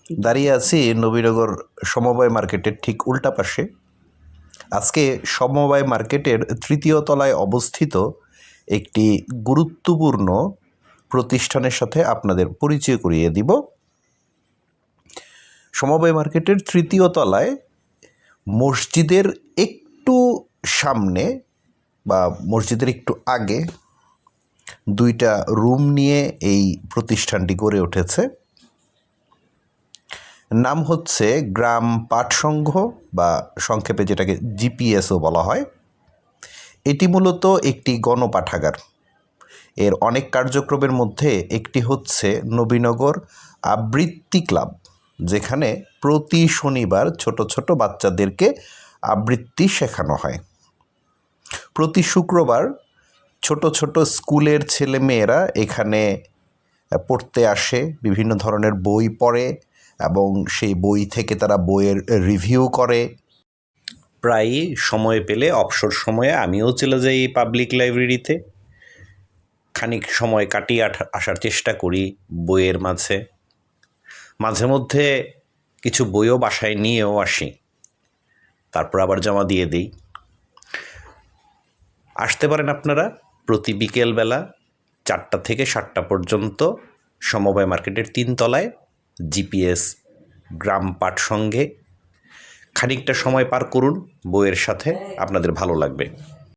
দাঁড়িয়ে আছি নবীনগর সমবায় মার্কেটের ঠিক উল্টা পাশে। আজকে সমবায় মার্কেটের তৃতীয় তলায় অবস্থিত একটি গুরুত্বপূর্ণ প্রতিষ্ঠানের সাথে আপনাদের পরিচয় করিয়ে দিব। সমবায় মার্কেটের তৃতীয় তলায় মসজিদের একটু সামনে বা মসজিদের একটু আগে দুইটা রুম নিয়ে এই প্রতিষ্ঠানটি গড়ে উঠেছে। নাম হচ্ছে গ্রাম পাটসংঘ বা সংক্ষেপে যেটাকে জিপিএসও বলা হয়। এটি মূলত একটি গণপাঠাগার। এর অনেক কার্যক্রমের মধ্যে একটি হচ্ছে নবীনগর আবৃত্তি ক্লাব, যেখানে প্রতি শনিবার ছোট ছোট বাচ্চাদেরকে আবৃত্তি শেখানো হয়। প্রতি শুক্রবার ছোট ছোট স্কুলের ছেলেমেয়েরা এখানে পড়তে আসে, বিভিন্ন ধরনের বই পড়ে এবং সেই বই থেকে তারা বইয়ের রিভিউ করে। প্রায়ই সময় পেলে অবসর সময়ে আমিও চলে যাই এই পাবলিক লাইব্রেরিতে, খানিক সময় কাটিয়ে আসার চেষ্টা করি বইয়ের মাঝে। মাঝে মধ্যে কিছু বইও বাসায় নিয়েও আসি, তারপর আবার জমা দিয়ে দিই। আসতে পারেন আপনারা প্রতি বিকেলবেলা 4টা থেকে 7টা পর্যন্ত সমবায় মার্কেটের 3 তলায় জিপিএস গ্রাম পাঠ সংঘে। খানিকটা সময় পার করুন বইয়ের সাথে, আপনাদের ভালো লাগবে।